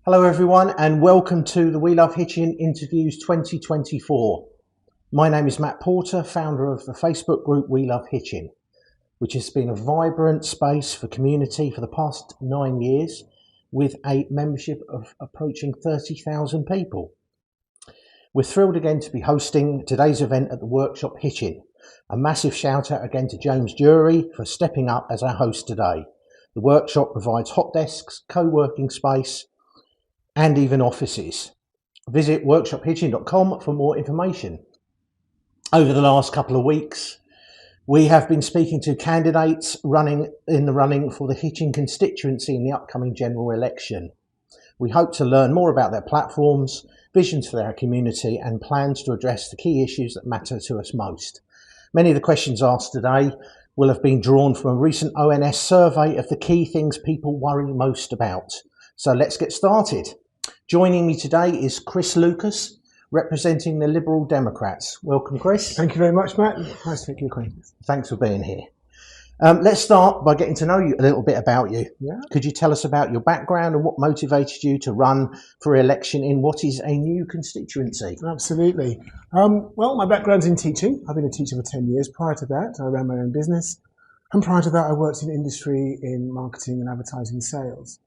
Hello everyone and welcome to the We Love Hitchin Interviews 2024. My name is Matt Porter, founder of the Facebook group We Love Hitchin, which has been a vibrant space for community for the past 9 years with a membership of approaching 30,000 people. We're thrilled again to be hosting today's event at the workshop Hitchin. A massive shout out again to James Jury for stepping up as our host today. The workshop provides hot desks, co-working space, and even offices. Visit workshophitchin.com for more information. Over the last couple of weeks, we have been speaking to candidates running for the Hitchin Constituency in the upcoming general election. We hope to learn more about their platforms, visions for their community, and plans to address the key issues that matter to us most. Many of the questions asked today will have been drawn from a recent ONS survey of the key things people worry most about. So let's get started. Joining me today is Chris Lucas, representing the Liberal Democrats. Welcome, Chris. Thank you very much, Matt. Nice to make you acquainted. Thanks for being here. Let's start by getting to know you a little bit about you. Yeah. Could you tell us about your background and what motivated you to run for election in what is a new constituency? Absolutely. Well, my background's in teaching. I've been a teacher for 10 years. Prior to that, I ran my own business. And prior to that, I worked in industry in marketing and advertising sales.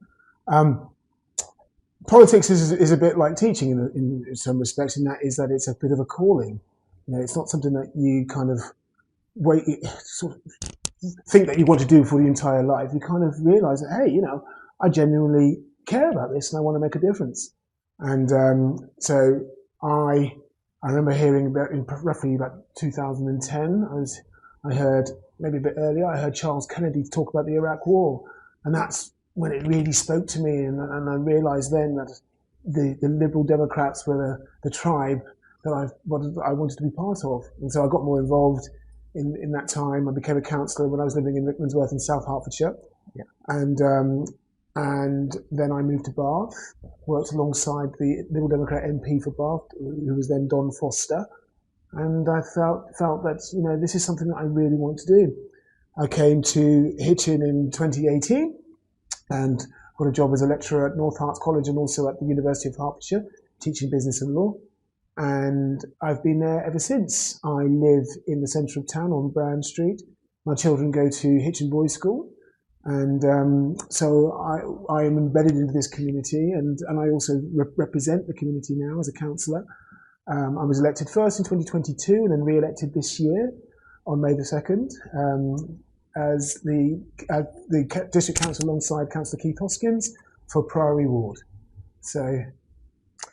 Politics is a bit like teaching in some respects, in that it's a bit of a calling. You know, it's not something that you kind of sort of think that you want to do for the entire life. You kind of realise that, hey, I genuinely care about this and I want to make a difference. And so I remember hearing in roughly about 2010, I heard, maybe a bit earlier, I heard Charles Kennedy talk about the Iraq War. And that's when it really spoke to me. And I realised then that the Liberal Democrats were the tribe that I wanted to be part of. And so I got more involved in that time. I became a councillor when I was living in Rickmansworth in South Hertfordshire. Yeah. And then I moved to Bath, worked alongside the Liberal Democrat MP for Bath, who was then Don Foster. And I felt that, this is something that I really want to do. I came to Hitchin in 2018 and got a job as a lecturer at North Herts College and also at the University of Hertfordshire, teaching business and law. And I've been there ever since. I live in the centre of town on Brown Street. My children go to Hitchin Boys School. And so I am embedded into this community, and I also represent the community now as a councillor. I was elected first in 2022 and then re-elected this year on May the 2nd as the district council alongside Councillor Keith Hoskins for Priory Ward. So,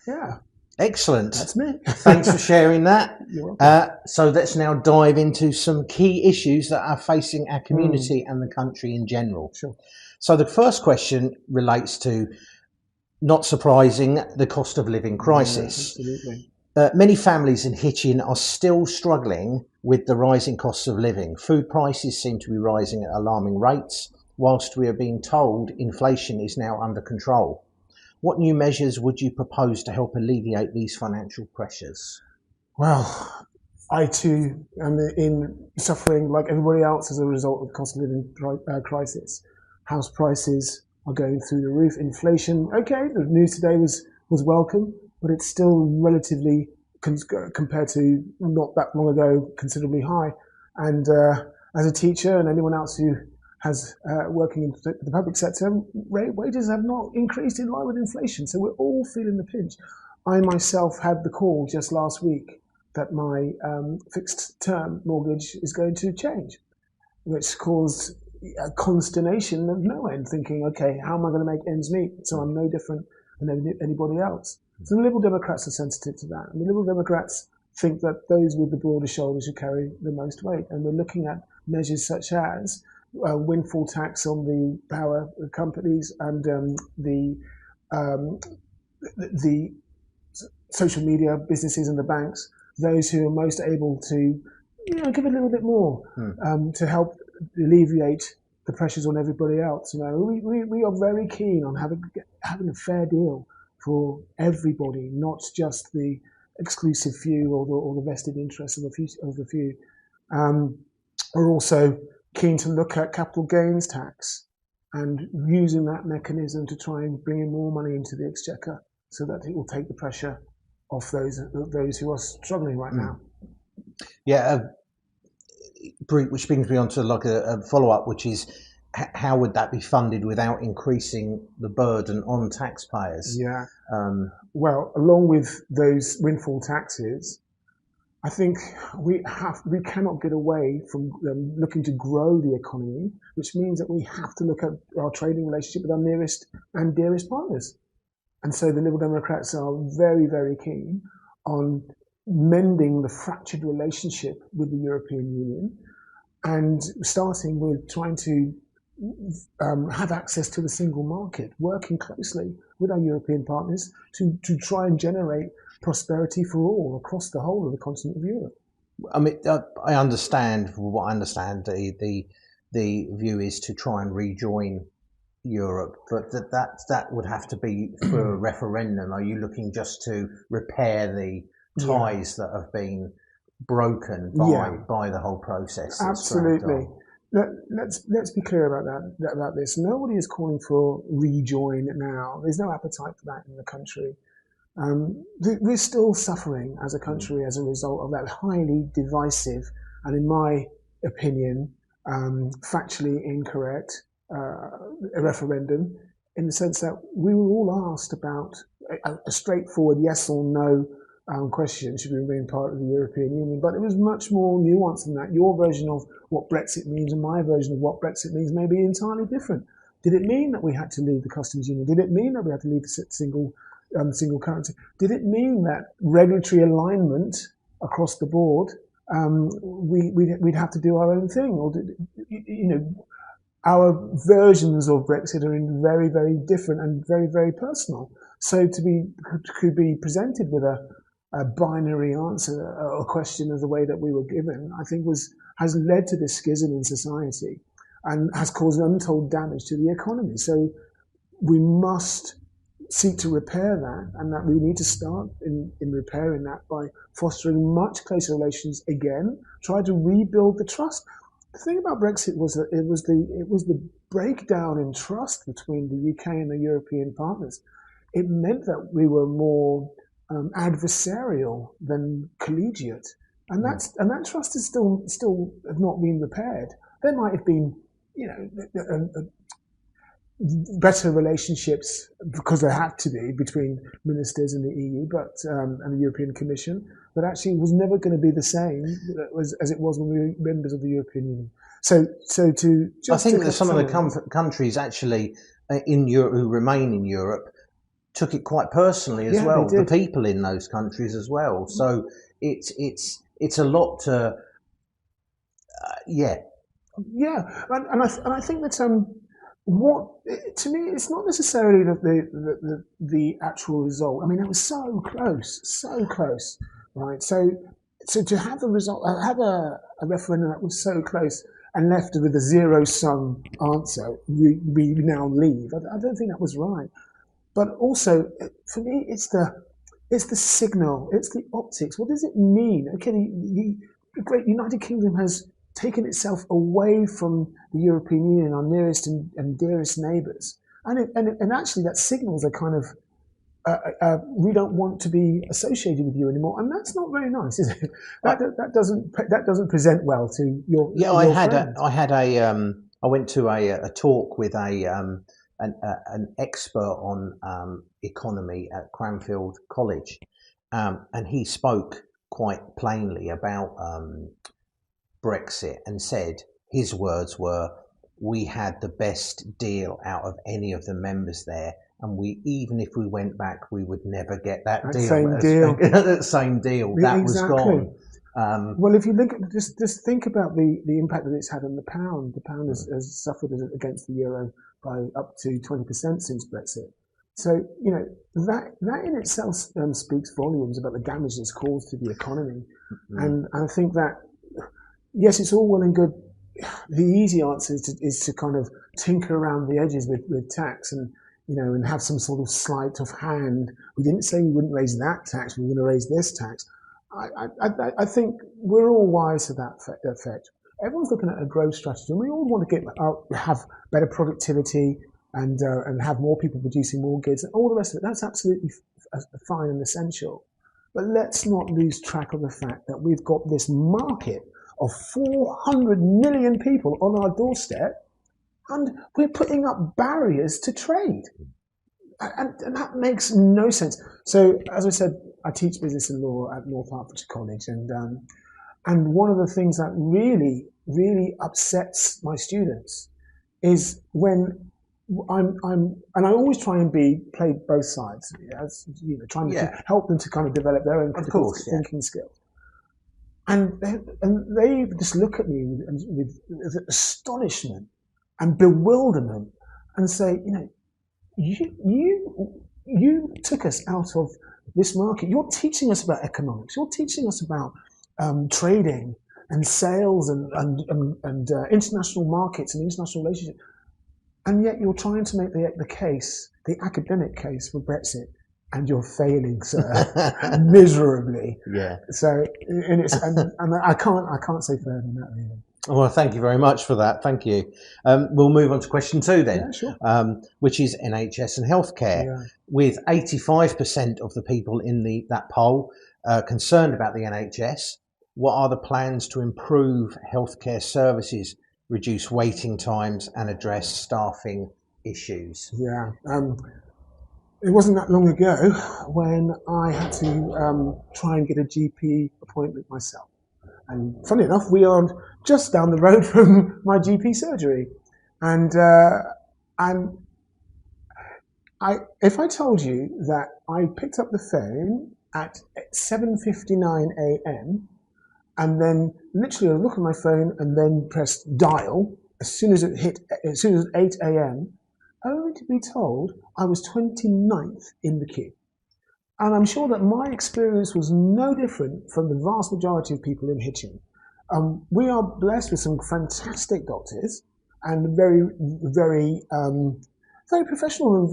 yeah. Excellent. That's me. Thanks for sharing that. You're welcome. So let's now dive into some key issues that are facing our community and the country in general. Sure. So the first question relates to, not surprising, the cost of living crisis. Yeah, absolutely. Many families in Hitchin are still struggling with the rising costs of living. Food prices seem to be rising at alarming rates, whilst we are being told inflation is now under control. What new measures would you propose to help alleviate these financial pressures? Well, I too am in suffering like everybody else as a result of the cost of living crisis. House prices are going through the roof. Inflation, okay, the news today was welcome, but it's still relatively, compared to not that long ago, considerably high. And as a teacher and anyone else who has working in the public sector, wages have not increased in line with inflation. So we're all feeling the pinch. I myself had the call just last week that my fixed term mortgage is going to change, which caused a consternation of no end, thinking, okay, how am I going to make ends meet? So I'm no different than anybody else. So the Liberal Democrats are sensitive to that. And the Liberal Democrats think that those with the broader shoulders should carry the most weight. And we're looking at measures such as windfall tax on the power companies and the social media businesses and the banks, those who are most able to give a little bit more to help alleviate the pressures on everybody else. We are very keen on having a fair deal for everybody, not just the exclusive few or the vested interests of the few. We're also keen to look at capital gains tax and using that mechanism to try and bring in more money into the exchequer so that it will take the pressure off those who are struggling right now. Yeah, which brings me on to like a follow-up, which is how would that be funded without increasing the burden on taxpayers? Yeah. Well, along with those windfall taxes, I think we cannot get away from looking to grow the economy, which means that we have to look at our trading relationship with our nearest and dearest partners. And so the Liberal Democrats are very, very keen on mending the fractured relationship with the European Union and starting with trying to have access to the single market, working closely with our European partners to try and generate prosperity for all across the whole of the continent of Europe. I mean, I understand. From what I understand, the view is to try and rejoin Europe, but that would have to be through a referendum. Are you looking just to repair the ties that have been broken by the whole process? Absolutely. Let's be clear about this. Nobody is calling for rejoin now. There's no appetite for that in the country. We're still suffering as a country as a result of that highly divisive and, in my opinion, factually incorrect a referendum, in the sense that we were all asked about a straightforward yes or no question, should we remain part of the European Union, but it was much more nuanced than that. Your version of what Brexit means and my version of what Brexit means may be entirely different. Did it mean that we had to leave the customs union? Did it mean that we had to leave the single currency? Did it mean that regulatory alignment across the board, we'd have to do our own thing? Or our versions of Brexit are very, very different and very, very personal. So could be presented with a binary answer, a question of the way that we were given, I think has led to this schism in society and has caused untold damage to the economy. So we must seek to repair that, and that we need to start in repairing that by fostering much closer relations again, try to rebuild the trust. The thing about Brexit was that it was the breakdown in trust between the UK and the European partners. It meant that we were more adversarial than collegiate, and that trust is still have not been repaired. There might have been, better relationships because there had to be between ministers in the EU, and the European Commission, but actually it was never going to be the same as it was when we were members of the European Union. So I think that some of the countries actually in Europe who remain in Europe took it quite personally as well. The people in those countries as well. So it's a lot to and I think that what to me it's not necessarily the actual result. I mean, it was so close, right? So to have the result, have a referendum that was so close and left with a zero-sum answer, we now leave. I don't think that was right. But also, for me, it's the signal, it's the optics. What does it mean? Okay, the great United Kingdom has taken itself away from the European Union, our nearest and dearest neighbours, and actually that signals a kind of we don't want to be associated with you anymore, and that's not very nice, is it? That doesn't present well to your I went to a talk with an expert on economy at Cranfield College, and he spoke quite plainly about Brexit and said his words were, "We had the best deal out of any of the members there, and even if we went back, we would never get that deal." That same deal that was gone. Well, if you look at just think about the impact that it's had on the pound. The pound has suffered against the euro by up to 20% since Brexit. So that in itself speaks volumes about the damage it's caused to the economy. And I think that yes, it's all well and good. The easy answer is to kind of tinker around the edges with tax and and have some sort of sleight of hand. We didn't say we wouldn't raise that tax. We were going to raise this tax. I think we're all wise to that effect. everyone's looking at a growth strategy, and we all want to have better productivity and have more people producing more goods and all the rest of it. That's absolutely fine and essential. But let's not lose track of the fact that we've got this market of 400 million people on our doorstep, and we're putting up barriers to trade. And that makes no sense. So, as I said, I teach business and law at North Hertfordshire College, and one of the things that really, really upsets my students is when and I always try and play both sides, as you know, trying to help them to kind of develop their own critical thinking skills. And they just look at me with astonishment and bewilderment and say, you took us out of this market. You're teaching us about economics. You're teaching us about trading and sales and international markets and international relationships. And yet you're trying to make the case, the academic case for Brexit, and you're failing, sir, miserably. Yeah. So, and I can't say further than that, really. Well, thank you very much for that. Thank you. We'll move on to question 2 then, yeah, sure. Which is NHS and healthcare. Yeah. With 85% of the people in that poll concerned about the NHS, what are the plans to improve healthcare services, reduce waiting times, and address staffing issues? Yeah. It wasn't that long ago when I had to try and get a GP appointment myself. And funny enough, we are just down the road from my GP surgery. And if I told you that I picked up the phone at 7:59 a.m. and then literally I looked at my phone and then pressed dial as soon as 8 a.m., only to be told I was 29th in the queue. And I'm sure that my experience was no different from the vast majority of people in Hitchin. We are blessed with some fantastic doctors and very, very, very professional and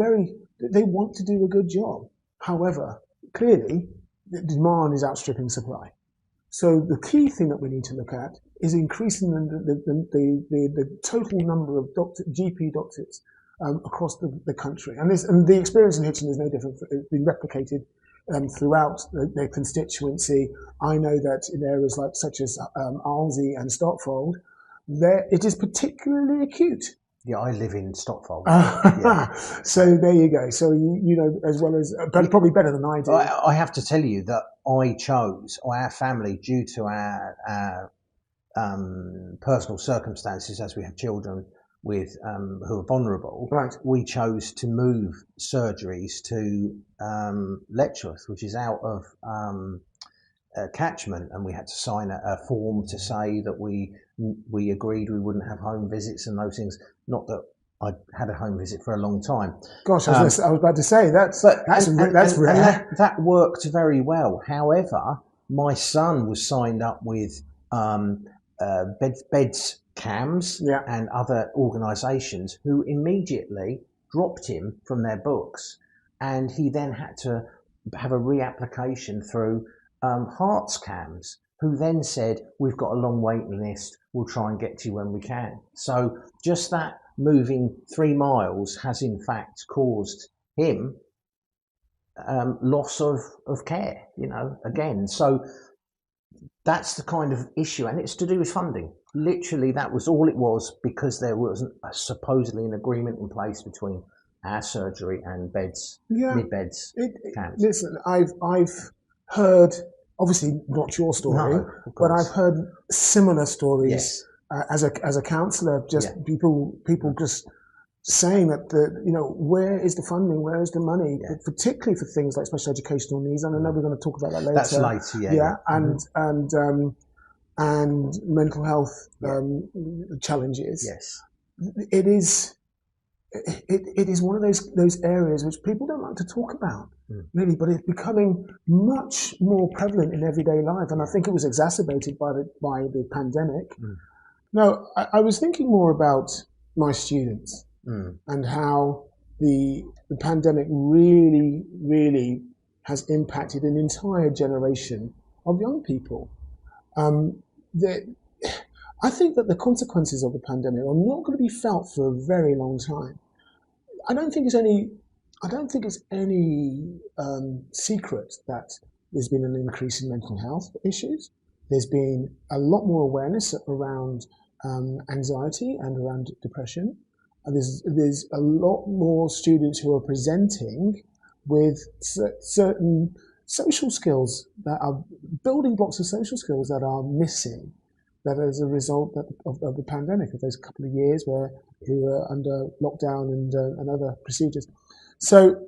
they want to do a good job. However, clearly, the demand is outstripping supply. So the key thing that we need to look at is increasing the total number of GP doctors across the country. And the experience in Hitchin is no different. It's been replicated throughout the constituency. I know that in areas such as Arlesey and Stotfold, it is particularly acute. Yeah, I live in Stotfold. So there you go. So you know as well as, but probably better than I do. I have to tell you that our family, due to our personal circumstances, as we have children with who are vulnerable, right, we chose to move surgeries to Letchworth, which is out of catchment, and we had to sign a form to say that we agreed we wouldn't have home visits and those things. Not that I had a home visit for a long time. Gosh, I was about to say that's rare. And that worked very well. However, my son was signed up with beds CAMS and other organisations who immediately dropped him from their books, and he then had to have a reapplication through Hearts CAMS, who then said, we've got a long waiting list, we'll try and get to you when we can. So just that moving 3 miles has in fact caused him loss of care, again. So that's the kind of issue, and it's to do with funding. Literally, that was all it was, because there wasn't supposedly an agreement in place between our surgery and mid-beds. Listen, I've heard, obviously not your story, but I've heard similar stories as a counsellor. People just saying that where is the funding, where is the money, particularly for things like special educational needs. And I know we're going to talk about that later. That's later, and mental health challenges. Yes, it is one of those areas which people don't like to talk about, really, but it's becoming much more prevalent in everyday life, and I think it was exacerbated by the pandemic. Now, I was thinking more about my students and how the pandemic really, really has impacted an entire generation of young people. I think that the consequences of the pandemic are not going to be felt for a very long time. I don't think it's any. I don't think it's any secret that there's been an increase in mental health issues. There's been a lot more awareness around anxiety and around depression. And there's a lot more students who are presenting with certain social skills that are building blocks of social skills that are missing. That as a result of the pandemic, of those couple of years where we were under lockdown and other procedures. So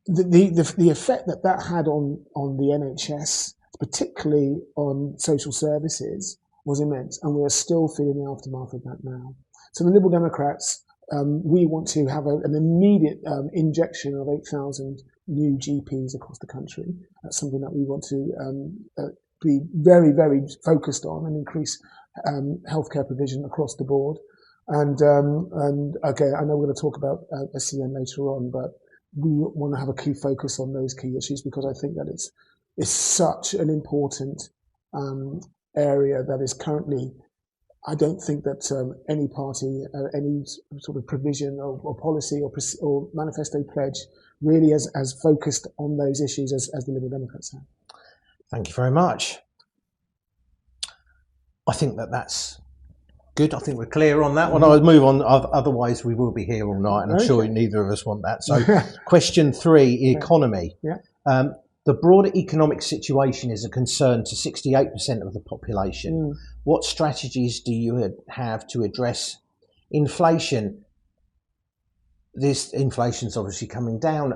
the effect that had on the NHS, particularly on social services, was immense, and we are still feeling the aftermath of that now. So the Liberal Democrats, we want to have an immediate injection of 8,000 new GPs across the country. That's something that we want to be very, very focused on and increase healthcare provision across the board. And okay, I know we're going to talk about SEN later on, but we want to have a key focus on those key issues because I think that it's such an important area that is currently. I don't think that any party, any sort of provision or policy or manifesto pledge really has focused on those issues as the Liberal Democrats have. Thank you very much. I think that's good. I think we're clear on that one. I'll move on. Otherwise, we will be here all night, and I'm sure neither of us want that. So, question 3, economy. Yeah. The broader economic situation is a concern to 68% of the population. What strategies do you have to address inflation? This inflation's obviously coming down,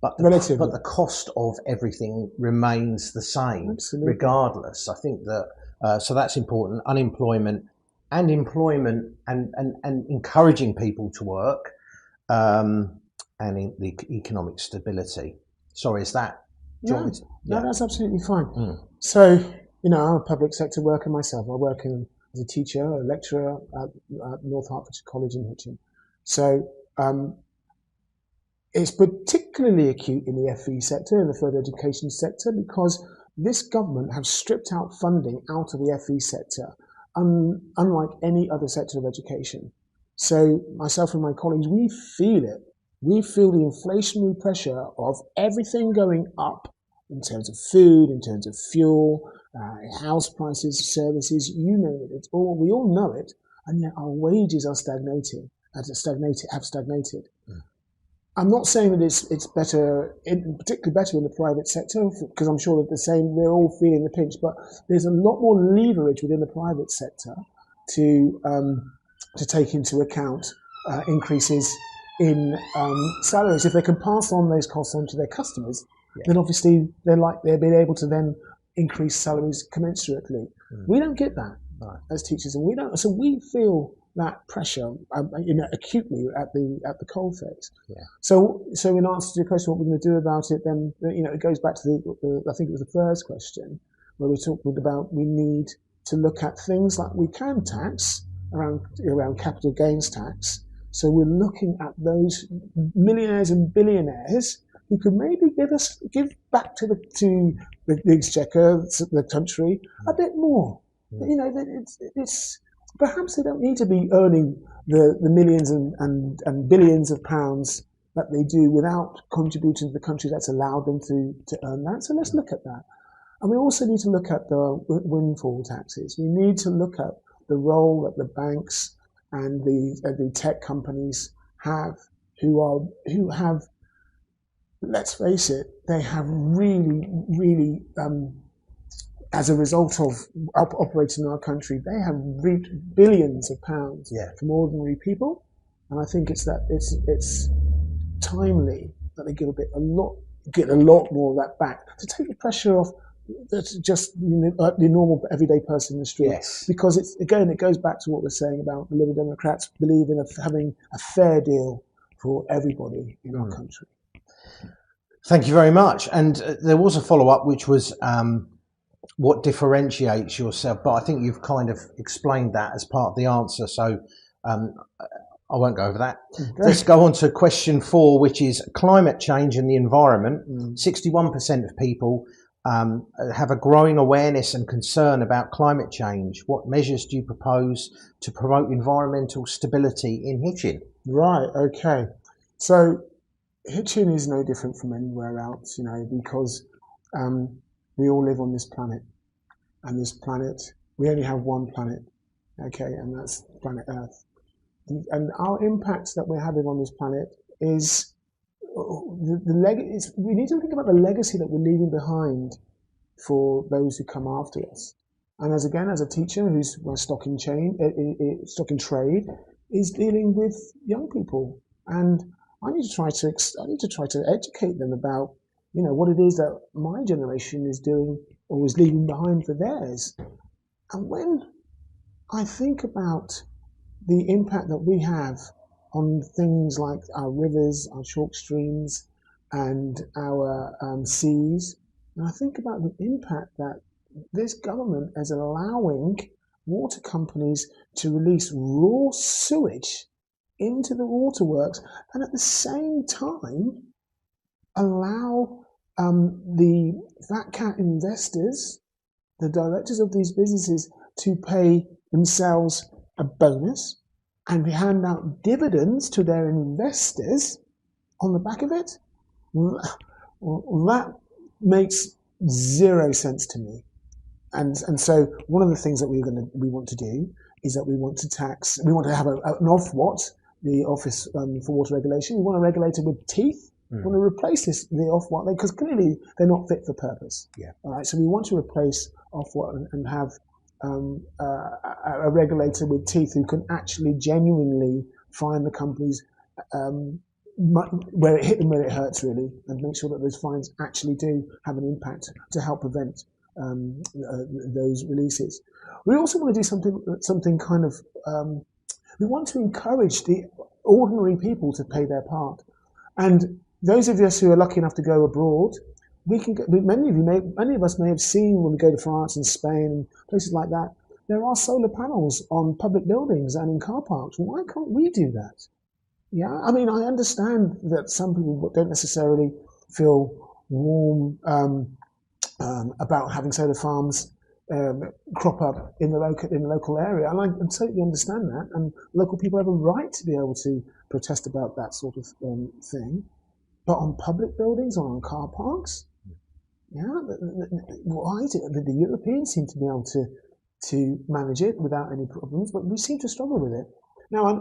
but the cost of everything remains the same. Absolutely. Regardless. I think that so that's important. Unemployment and employment and encouraging people to work, and the economic stability. Sorry, is that? No, that's absolutely fine. So, I'm a public sector worker myself. I work as a teacher, a lecturer at North Hertfordshire College in Hitchin. So, it's particularly acute in the FE sector, in the further education sector, because this government have stripped out funding out of the FE sector, unlike any other sector of education. So, myself and my colleagues, we feel it. We feel the inflationary pressure of everything going up in terms of food, in terms of fuel, house prices, services, you know it. We all know it, and yet our wages are stagnating, have stagnated. I'm not saying that it's better, particularly better in the private sector, because I'm sure that we're all feeling the pinch, but there's a lot more leverage within the private sector to take into account increases in salaries. If they can pass on those costs on to their customers, then obviously they're being able to then increase salaries commensurately. We don't get that as teachers, and we don't. So we feel that pressure, acutely at the coalface. Yeah. So in answer to your question, what we're going to do about it, then it goes back to I think it was the first question where we talked about we need to look at things like we can tax around capital gains tax. So we're looking at those millionaires and billionaires who could maybe give back to the exchequer, the country, a bit more. It's perhaps they don't need to be earning the millions and billions of pounds that they do without contributing to the country that's allowed them to earn that. So let's look at that. And we also need to look at the windfall taxes. We need to look at the role that the banks and the tech companies have, who have, let's face it, they have really, really, as a result of operating in our country, they have reaped billions of pounds from ordinary people, and I think it's timely that they get a lot more of that back to take the pressure off. That's just the normal everyday person in the street. Yes. Because it goes back to what we're saying about the Liberal Democrats believe in having a fair deal for everybody in our country. Thank you very much. And there was a follow-up, which was what differentiates yourself, but I think you've kind of explained that as part of the answer, so I won't go over that. Okay. Let's go on to question 4, which is climate change and the environment. 61% of people have a growing awareness and concern about climate change. What measures do you propose to promote environmental stability in Hitchin? Right, okay. So Hitchin is no different from anywhere else, because we all live on this planet. And this planet, we only have one planet, okay, and that's planet Earth. And our impact that we're having on this planet is we need to think about the legacy that we're leaving behind for those who come after us. And as a teacher who's stock in trade, is dealing with young people, and I need to try to educate them about what it is that my generation is doing or is leaving behind for theirs. And when I think about the impact that we have on things like our rivers, our chalk streams, and our seas, and I think about the impact that this government is allowing water companies to release raw sewage into the waterworks, and at the same time allow the fat cat investors, the directors of these businesses, to pay themselves a bonus and hand out dividends to their investors on the back of it. That makes zero sense to me. And so one of the things that we want to do is that we want to have an Ofwat, the Office for Water Regulation. We want a regulator with teeth. We want to replace the Ofwat, because clearly they're not fit for purpose. Yeah. All right. So we want to replace Ofwat and have a regulator with teeth who can actually genuinely find the companies where it hit them, where it hurts, really, and make sure that those fines actually do have an impact to help prevent those releases. We also want to do something kind of. We want to encourage the ordinary people to play their part, and those of us who are lucky enough to go abroad, many of us may have seen when we go to France and Spain and places like that, there are solar panels on public buildings and in car parks. Why can't we do that? Yeah, I mean, I understand that some people don't necessarily feel warm about having solar farms crop up in the local area, and I totally understand that. And local people have a right to be able to protest about that sort of thing. But on public buildings or on car parks, yeah, why the Europeans seem to be able to manage it without any problems, but we seem to struggle with it. Now,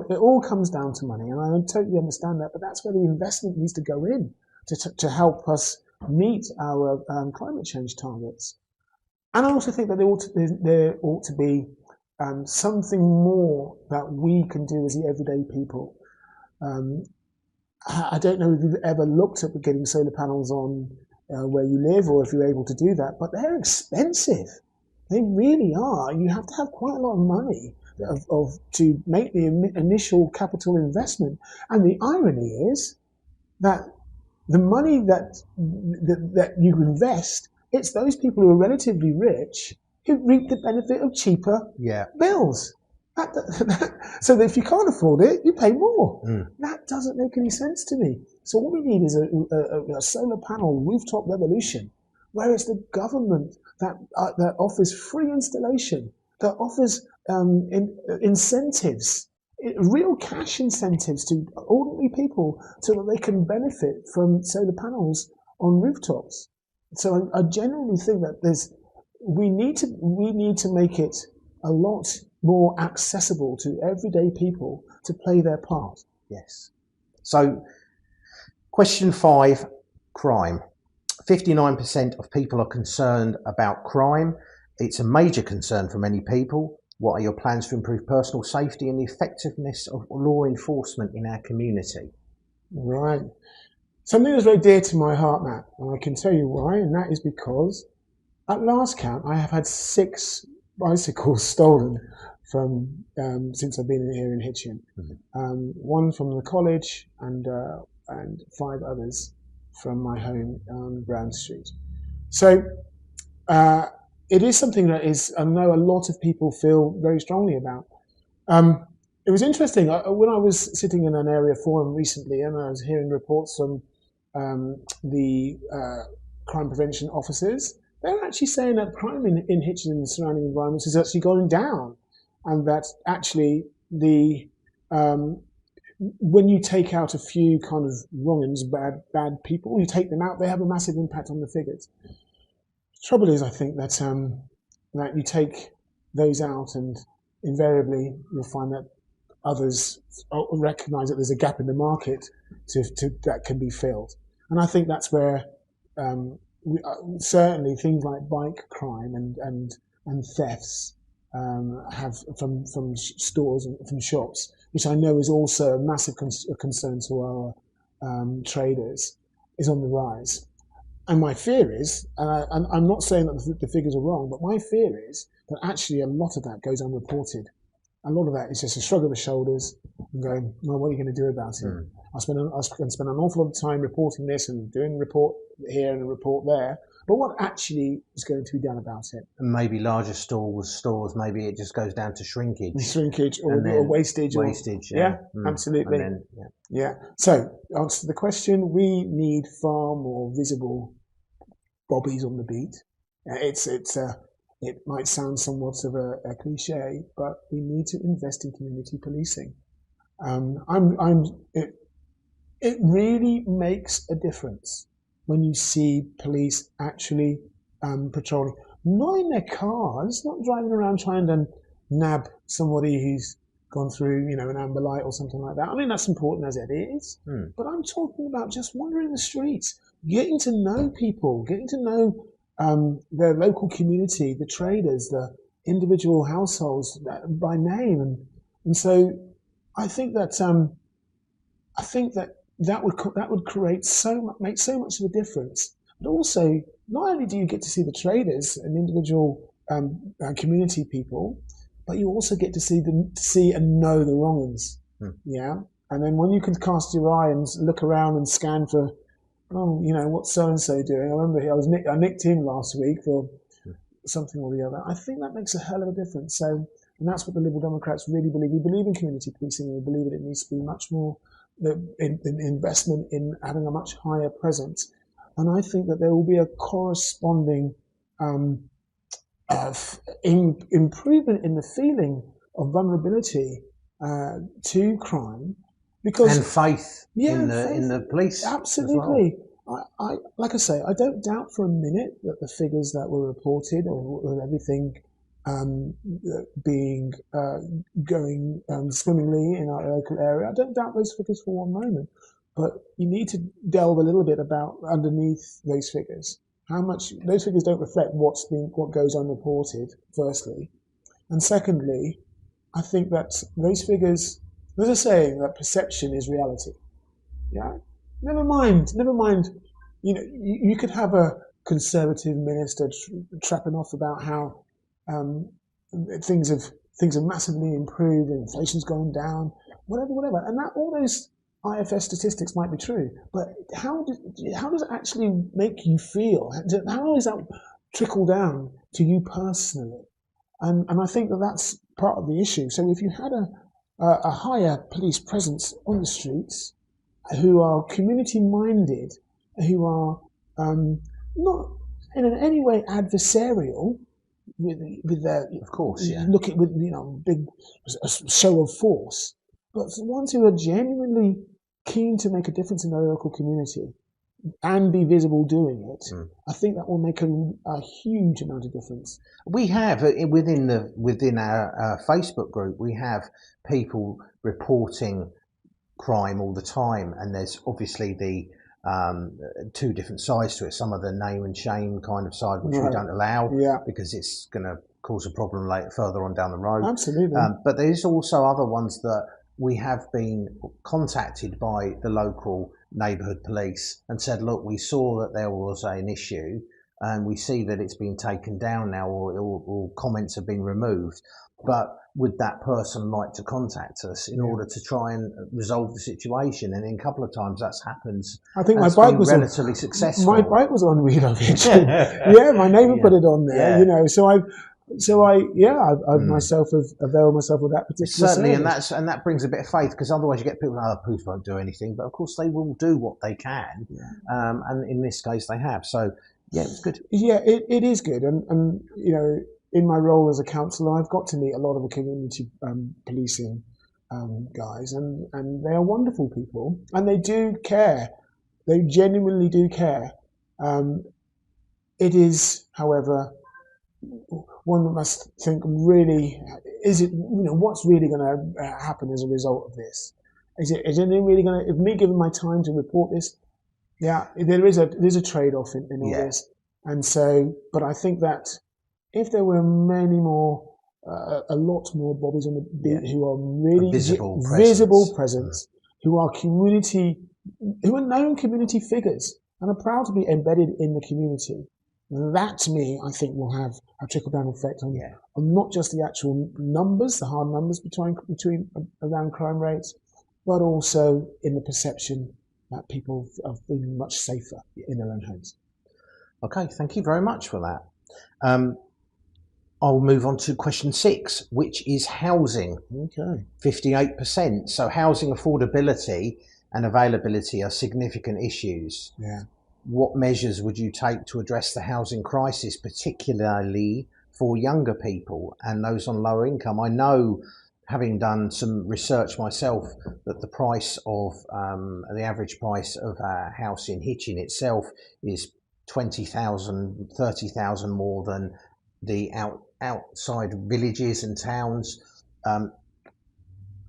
it all comes down to money, and I totally understand that, but that's where the investment needs to go in to help us meet our climate change targets. And I also think that there ought to be something more that we can do as the everyday people. I don't know if you've ever looked at getting solar panels on where you live, or if you're able to do that, but they're expensive. They really are. You have to have quite a lot of money to make the initial capital investment. And the irony is that the money that you invest, it's those people who are relatively rich who reap the benefit of cheaper bills. So that if you can't afford it, you pay more. That doesn't make any sense to me. So what we need is a solar panel rooftop revolution, where it's the government that offers free installation, that offers incentives, real cash incentives to ordinary people, so that they can benefit from solar panels on rooftops. So I genuinely think that we need to make it a lot more accessible to everyday people to play their part. Yes. So, question 5, crime. 59% of people are concerned about crime. It's a major concern for many people. What are your plans to improve personal safety and the effectiveness of law enforcement in our community? Right. Something that's very dear to my heart, Matt, and I can tell you why, and that is because at last count, I have had 6 bicycles stolen from since I've been here in Hitchin. One from the college and 5 others from my home on Brown Street. So it is something that I know a lot of people feel very strongly about. It was interesting when I was sitting in an area forum recently, and I was hearing reports from the crime prevention officers, they're actually saying that crime in Hitchin and the surrounding environments is actually going down, and that actually the when you take out a few kind of wrong-uns, bad people, you take them out, they have a massive impact on the figures. The trouble is, I think that that you take those out, and invariably you'll find that others recognise that there's a gap in the market that can be filled. And I think that's where certainly things like bike crime and thefts have from stores and from shops, which I know is also a massive concern to our traders, is on the rise. And my fear is, and I'm not saying that the figures are wrong, but my fear is that actually a lot of that goes unreported. A lot of that is just a shrug of the shoulders and going, well, what are you going to do about it? I spend an awful lot of time reporting this and doing a report here and a report there, but what actually is going to be done about it? And maybe larger stores, maybe it just goes down to shrinkage. Or wastage. Wastage, yeah. Absolutely. And then, yeah. So, answer the question, we need far more visible bobbies on the beat. It might sound somewhat of a cliche, but we need to invest in community policing. It really makes a difference when you see police actually patrolling, not in their cars, not driving around trying to nab somebody who's gone through, an amber light or something like that. I mean, that's important as it is, but I'm talking about just wandering the streets, getting to know people, getting to know their local community, the traders, the individual households by name, and so I think that would make so much of a difference. But also, not only do you get to see the traders and individual community people, but you also get to see and know the wrong-uns. Yeah, and then when you can cast your eye and look around and scan for, what's so-and-so doing? I remember I nicked him last week for something or the other. I think that makes a hell of a difference. So, and that's what the Liberal Democrats really believe. We believe in community policing, and we believe that it needs to be much more in investment in having a much higher presence. And I think that there will be a corresponding improvement in the feeling of vulnerability to crime. And faith in the police. Absolutely. I like I say, I don't doubt for a minute that the figures that were reported, or everything going swimmingly in our local area, I don't doubt those figures for one moment. But you need to delve a little bit about underneath those figures. How much those figures don't reflect what goes unreported, firstly, and secondly, I think that those figures. There's a saying that perception is reality. Yeah. Never mind. You could have a conservative minister trapping off about how things have massively improved, and inflation's gone down, whatever, and that all those IFS statistics might be true. But how does it actually make you feel? How does that trickle down to you personally? And I think that's part of the issue. So if you had a higher police presence on the streets, who are community-minded, who are not in any way adversarial with their, of course, look at with big show of force, but ones who are genuinely keen to make a difference in their local community and be visible doing it, I think that will make a huge amount of difference. We have within our Facebook group, we have people reporting crime all the time, and there's obviously the two different sides to it. Some of the name and shame kind of side, which we don't allow, because it's going to cause a problem further on down the road. Absolutely. But there's also other ones that we have been contacted by the local neighbourhood police and said, look, we saw that there was an issue and we see that it's been taken down now, or comments have been removed, but would that person like to contact us in order to try and resolve the situation? And in a couple of times that's happened. I think my bike was relatively successful. My bike was on We Love Hitchin. Yeah, my neighbour put it on there, so I myself have availed myself of that particular certainly, service. and that brings a bit of faith, because otherwise you get people, police won't do anything, but of course they will do what they can, and in this case they have. So Yeah, it was good. Yeah, it is good. And, you know, in my role as a counsellor, I've got to meet a lot of the community policing guys, and they are wonderful people, and they do care. They genuinely do care. It is, however, one must think really, is it, you know, what's really going to happen as a result of this? Is it really going to, if me giving my time to report this, yeah, there's a trade-off in all this. And so, but I think that if there were many more, a lot more bobbies on the beat who are really visible presence, who are known community figures and are proud to be embedded in the community, that to me, I think, will have a trickle-down effect on not just the actual numbers, the hard numbers between around crime rates, but also in the perception that people are feeling much safer in their own homes. Okay, thank you very much for that. I'll move on to question 6, which is housing. Okay. 58%. So housing affordability and availability are significant issues. Yeah. What measures would you take to address the housing crisis, particularly for younger people and those on lower income? I know, having done some research myself, that the price of the average price of a house in Hitchin itself is 20,000, 30,000 more than the outside villages and towns.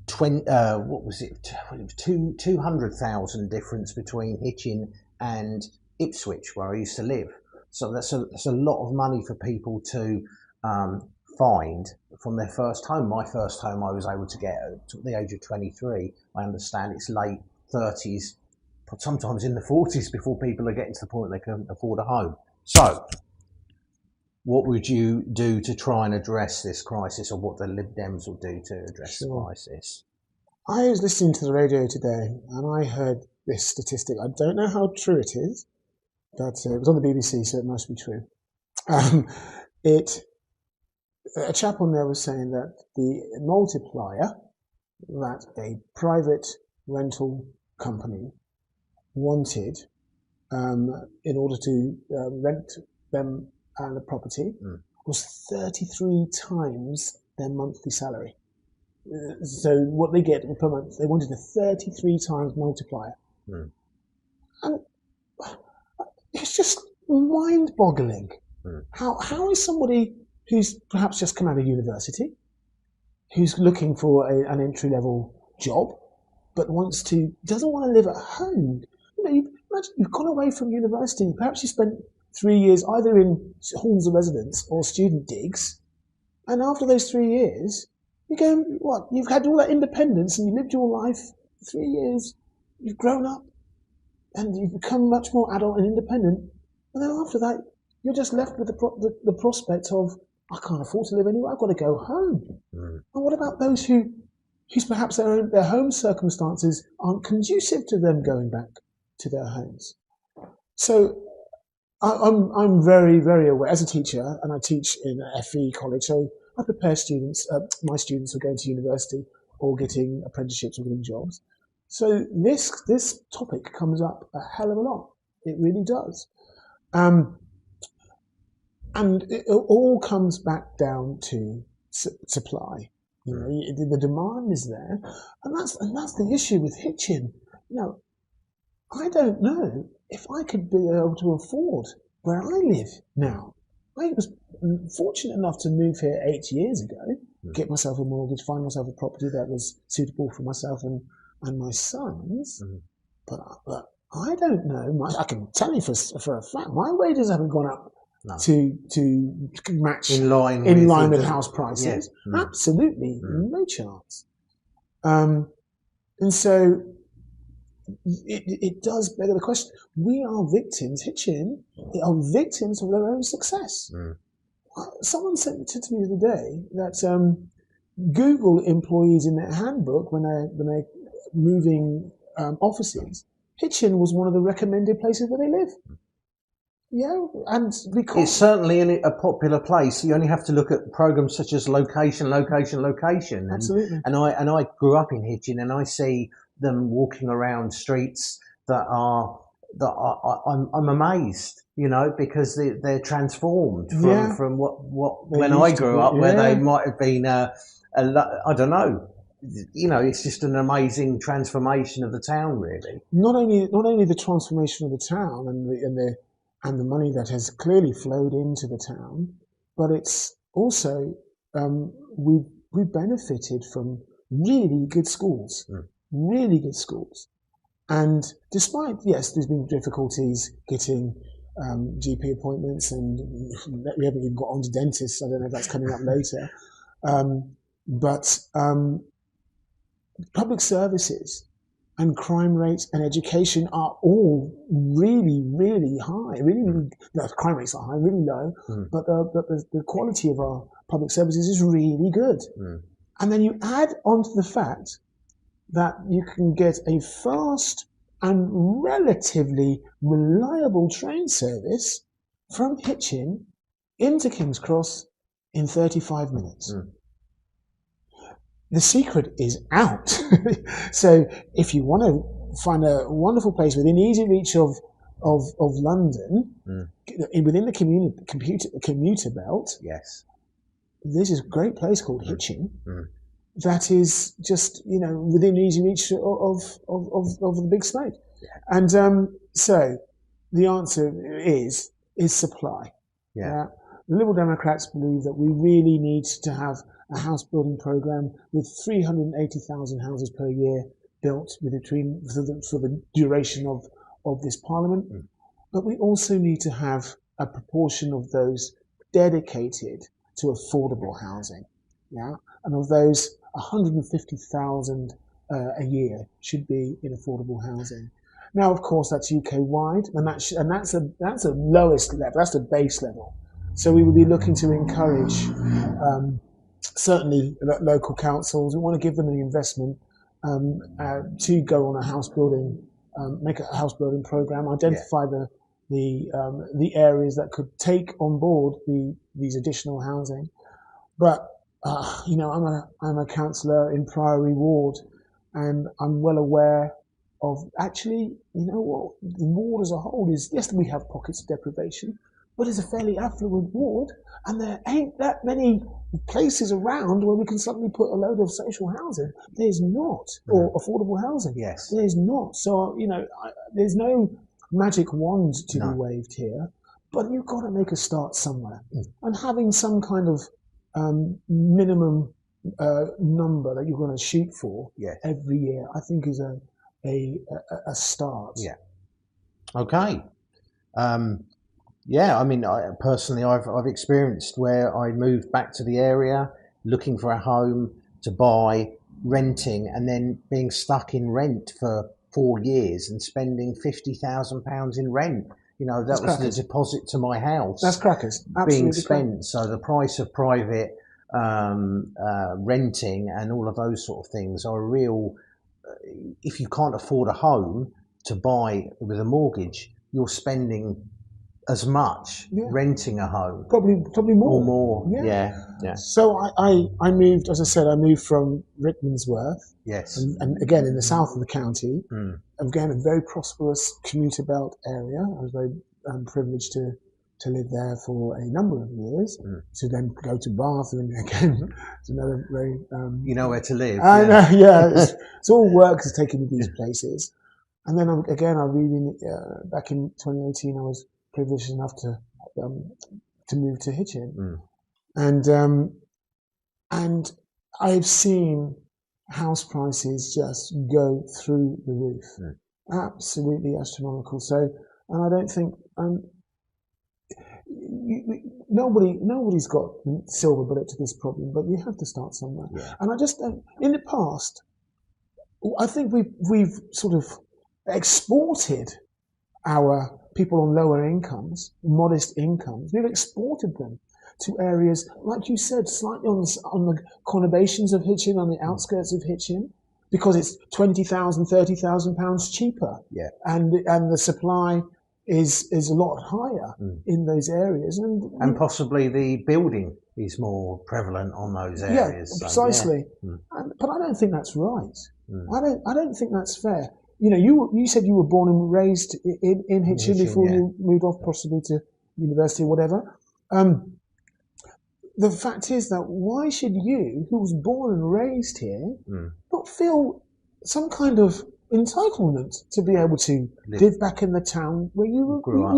200,000 difference between Hitchin and Ipswich, where I used to live. So that's a lot of money for people to find from their first home. My first home I was able to get at the age of 23. I understand it's late 30s, sometimes in the 40s, before people are getting to the point they can afford a home. So what would you do to try and address this crisis, or what the Lib Dems will do to address the crisis? I was listening to the radio today and I heard this statistic. I don't know how true it is, but it was on the BBC, so it must be true. A chap on there was saying that the multiplier that a private rental company wanted in order to rent them the property was 33 times their monthly salary. So what they get per month, they wanted a 33 times multiplier. And it's just mind-boggling. How is somebody who's perhaps just come out of university, who's looking for an entry-level job, but doesn't want to live at home? You know, imagine you've gone away from university, perhaps you spent 3 years either in halls of residence or student digs, and after those 3 years, you go, what? You've had all that independence and you lived your life for 3 years, you've grown up, and you've become much more adult and independent, and then after that, you're just left with the prospect of, I can't afford to live anywhere, I've got to go home. And what about those whose perhaps their home circumstances aren't conducive to them going back to their homes? So I'm very, very aware as a teacher, and I teach in a FE college, so I prepare students, my students who are going to university or getting apprenticeships or getting jobs. So this topic comes up a hell of a lot. It really does. And it all comes back down to supply. You know, the demand is there, and that's the issue with Hitchin. You know, I don't know if I could be able to afford where I live now. I was fortunate enough to move here 8 years ago, get myself a mortgage, find myself a property that was suitable for myself and my sons. But I don't know. I can tell you for a fact, my wages haven't gone up to match in line with house prices. Yeah. Absolutely, no chance. And so it does beg the question. We are victims, Hitchin, are victims of their own success. Someone said to me the other day that Google employees in their handbook, when they're moving offices, Hitchin was one of the recommended places where they live. Yeah, and because it's certainly a popular place. You only have to look at programs such as Location. Absolutely. And I grew up in Hitchin, and I see them walking around streets that I'm amazed you know, because they're transformed from what They when I used to grew be, up, where they yeah. might have been, I don't know, you know, it's just an amazing transformation of the town, really. Not only the transformation of the town and the money that has clearly flowed into the town, but it's also we benefited from really good schools, really good schools. And despite, yes, there's been difficulties getting GP appointments, and we haven't even got on to dentists. I don't know if that's coming up later. But public services and crime rates and education are all really, really high. The crime rates are high, really low, but the quality of our public services is really good. And then you add on to the fact that you can get a fast and relatively reliable train service from Hitchin into King's Cross in 35 minutes. The secret is out. So if you want to find a wonderful place within easy reach of London, within the commuter belt, yes, there's this great place called Hitchin. That is just, you know, within easy reach of the big state. And so the answer is supply. The Liberal Democrats believe that we really need to have a house building program with 380,000 houses per year built for the duration of this parliament. But we also need to have a proportion of those dedicated to affordable housing. And of those, 150,000 a year should be in affordable housing. Now, of course, that's UK-wide, and that's a lowest level, that's the base level. So we would be looking to encourage certainly local councils. We want to give them the investment to go on a house building, make a house building program, identify the areas that could take on board these additional housing. But you know, I'm a councillor in Priory Ward, and I'm well aware of actually, you know what, the ward as a whole is, yes, we have pockets of deprivation, but it's a fairly affluent ward, and there ain't that many places around where we can suddenly put a load of social housing. There's not, or affordable housing. Yes, there's not. So, you know, there's no magic wand to be waved here, but you've got to make a start somewhere, and having some kind of minimum number that you're going to shoot for every year, I think, is a start. Yeah. Okay. Yeah, I mean, personally, I've experienced where I moved back to the area, looking for a home to buy, renting, and then being stuck in rent for 4 years and spending £50,000 in rent. You know, that was the deposit to my house. That's crackers. Absolutely being spent. So the price of private renting and all of those sort of things are a real. If you can't afford a home to buy with a mortgage, you're spending as much renting a home. Probably more. Or more. Yeah. So I moved, as I said, I moved from Rickmansworth. Yes. And again, in the south of the county. Again, a very prosperous commuter belt area. I was very privileged to live there for a number of years. To then go to Bath, and again, it's another very... you know where to live. I know, yeah. It's all work has taken me these places. And then again, I really, back in 2018, I was privileged enough to move to Hitchin, and I've seen house prices just go through the roof, absolutely astronomical. So, and I don't think nobody's got silver bullet to this problem, but you have to start somewhere. And I just don't. In the past, I think we've sort of exported our people on lower incomes, modest incomes. We've exported them to areas, like you said, slightly on the conurbations of Hitchin, on the outskirts of Hitchin, because it's £20,000, £30,000 cheaper. And the supply is a lot higher in those areas. And possibly the building is more prevalent on those areas. Yeah, precisely. But I don't think that's right. I don't think that's fair. you said you were born and raised in Hitchin before you moved off possibly to university or whatever. The fact is that why should you, who was born and raised here, not feel some kind of entitlement to be able to live back in the town where you grew up?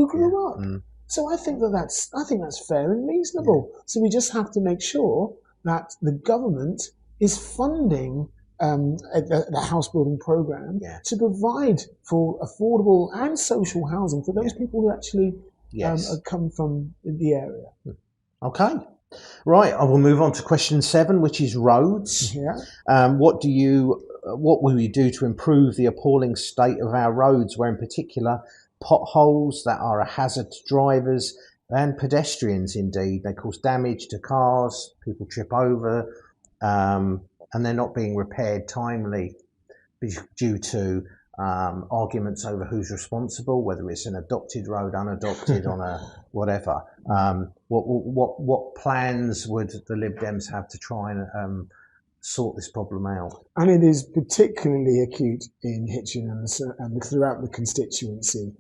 So I think that's fair and reasonable. So we just have to make sure that the government is funding the house building program to provide for affordable and social housing for those people who actually come from the area. Okay. Right, I will move on to question 7, which is roads. What will we do to improve the appalling state of our roads, where in particular potholes that are a hazard to drivers and pedestrians indeed? They cause damage to cars, people trip over, and they're not being repaired timely due to arguments over who's responsible, whether it's an adopted road, unadopted, on a whatever. What plans would the Lib Dems have to try and sort this problem out? And it is particularly acute in Hitchin and throughout the constituency.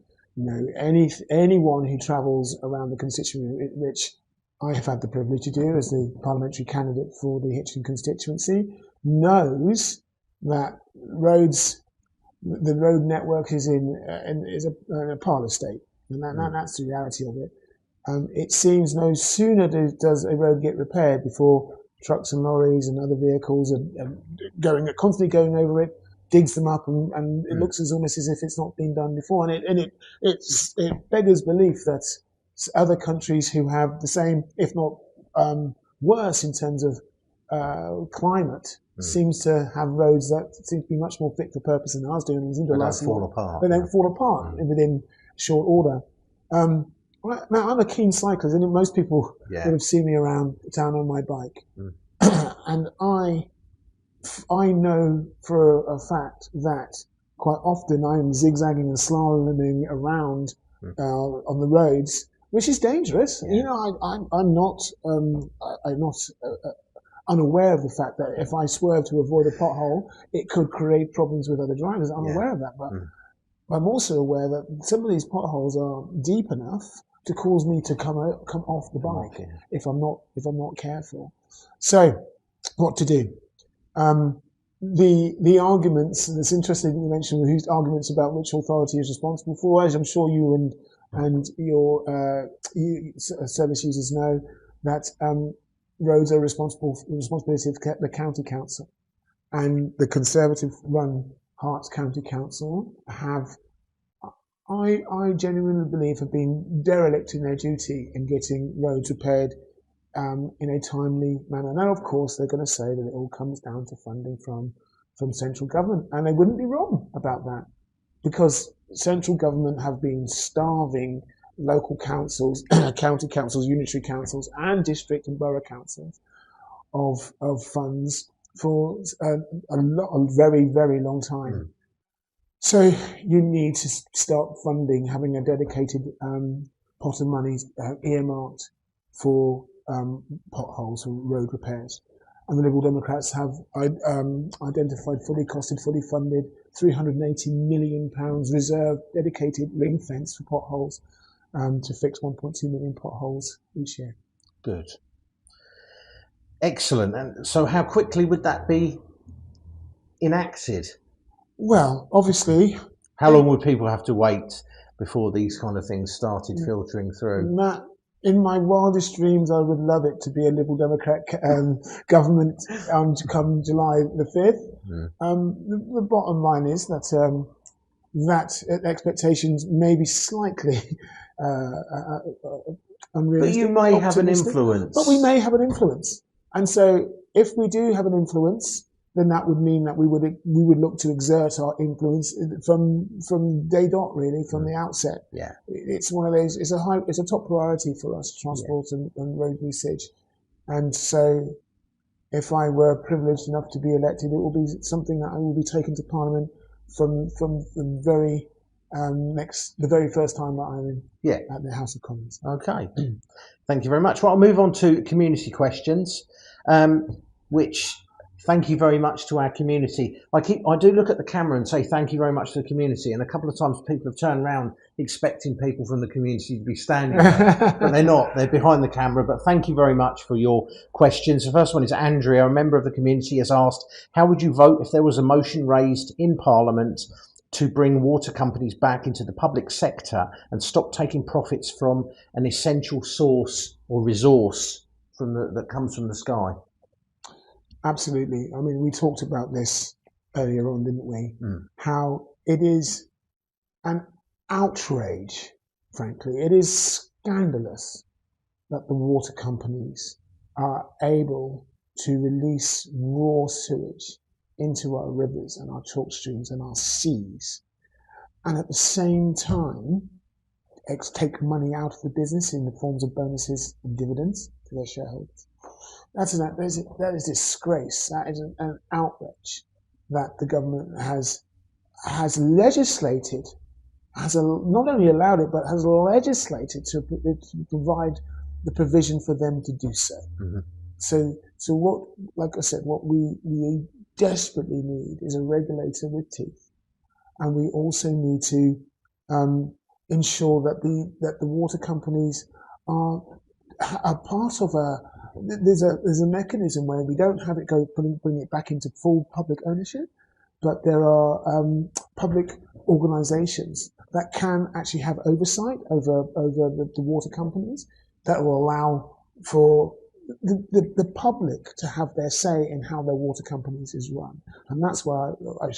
Anyone who travels around the constituency, which I have had the privilege to do as the parliamentary candidate for the Hitchin constituency, knows that the road network is in a parlour state, and that's the reality of it. It seems no sooner does a road get repaired before trucks and lorries and other vehicles are constantly going over it, digs them up, and it looks almost as if it's not been done before. And it beggars belief that other countries who have the same, if not worse, in terms of climate, seems to have roads that seem to be much more fit for purpose than ours do. And they don't fall apart. They don't fall apart within short order. Now, I'm a keen cyclist, and most people would have seen me around town on my bike. And I know for a fact that quite often I am zigzagging and slaloming around on the roads, which is dangerous. I'm not unaware of the fact that if I swerve to avoid a pothole, it could create problems with other drivers. I'm aware of that, but I'm also aware that some of these potholes are deep enough to cause me to come off the bike if I'm not careful. So, what to do? The arguments. It's interesting that you mentioned whose arguments about which authority is responsible for. As I'm sure you and your service users know, that roads are responsibility of the county council, and the Conservative-run Herts County Council have, I genuinely believe, have been derelict in their duty in getting roads repaired in a timely manner. Now, of course, they're going to say that it all comes down to funding from central government, and they wouldn't be wrong about that, because central government have been starving local councils, county councils, unitary councils, and district and borough councils of funds for a very, very long time. So you need to start funding, having a dedicated pot of money earmarked for potholes or road repairs. And the Liberal Democrats have identified fully costed, fully funded £380 million reserve dedicated ring fence for potholes to fix 1.2 million potholes each year. Good. Excellent. And so how quickly would that be enacted? Well, obviously... How long would people have to wait before these kind of things started filtering through? Matt, in my wildest dreams, I would love it to be a Liberal Democrat government to come July the 5th. The bottom line is that that expectations may be slightly unrealistic. But you may have an influence. But we may have an influence. And so if we do have an influence, then that would mean that we would look to exert our influence from day dot, really, from the outset. Yeah, it's one of those. It's a top priority for us, transport and road usage. And so, if I were privileged enough to be elected, it will be something that I will be taken to Parliament from the very first time that I'm at the House of Commons. Okay, thank you very much. Well, I'll move on to community questions, which Thank you very much to our community. I do look at the camera and say thank you very much to the community, and a couple of times people have turned around expecting people from the community to be standing there, but they're not. They're behind the camera. But thank you very much for your questions. The first one is Andrea, a member of the community, has asked, how would you vote if there was a motion raised in Parliament to bring water companies back into the public sector and stop taking profits from an essential source or resource that comes from the sky? Absolutely. I mean, we talked about this earlier on, didn't we? Mm. How it is an outrage, frankly. It is scandalous that the water companies are able to release raw sewage into our rivers and our chalk streams and our seas, and at the same time take money out of the business in the forms of bonuses and dividends to their shareholders. That is a disgrace. That is an outrage that the government has legislated, not only allowed it, but has legislated to provide the provision for them to do so. Mm-hmm. So what, like I said, what we desperately need is a regulator with teeth, and we also need to ensure that the water companies are part of there's a mechanism where we don't have it bring it back into full public ownership, but there are public organisations that can actually have oversight over the water companies that will allow for the public to have their say in how their water companies is run. And that's why I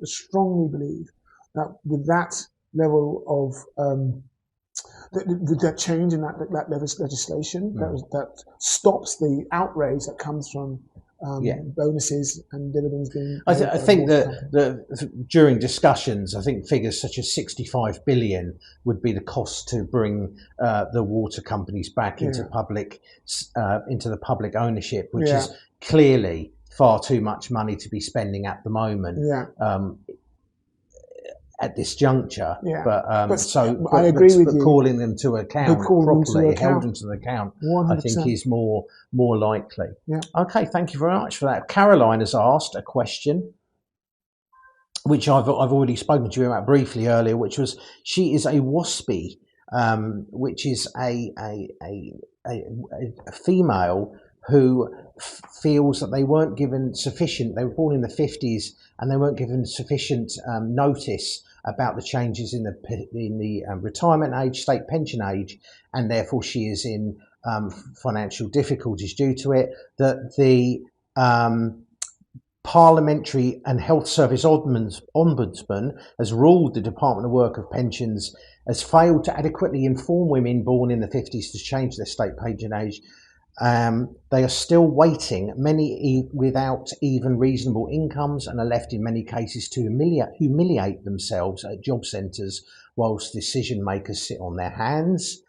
strongly believe that with that level of with that change in that legislation, that stops the outrage that comes from bonuses and dividends being. I think that during discussions, I think figures such as 65 billion would be the cost to bring the water companies back into the public ownership, which is clearly far too much money to be spending at the moment. At this juncture, but I agree with you. Calling them to account properly, held them to the account, 100%. I think is more likely. Yeah. Okay, thank you very much for that. Caroline has asked a question, which I've already spoken to you about briefly earlier, which was she is a WASPy, which is a female who feels that they weren't given sufficient. They were born in the 50s, and they weren't given sufficient notice about the changes in the retirement age, state pension age, and therefore she is in financial difficulties due to it. That the Parliamentary and Health Service Ombudsman has ruled the Department of Work and Pensions has failed to adequately inform women born in the 50s to change their state pension age. They are still waiting, many without even reasonable incomes, and are left in many cases to humiliate themselves at job centres whilst decision makers sit on their hands,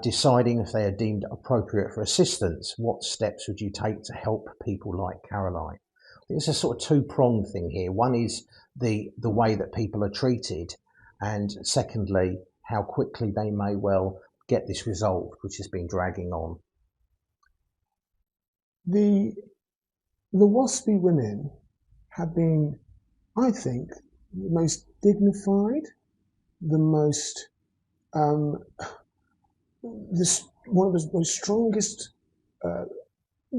deciding if they are deemed appropriate for assistance. What steps would you take to help people like Caroline? It's a sort of two-pronged thing here. One is the way that people are treated, and secondly, how quickly they may well get this resolved, which has been dragging on. The WASPy women have been, I think, the most dignified, the most one of the most strongest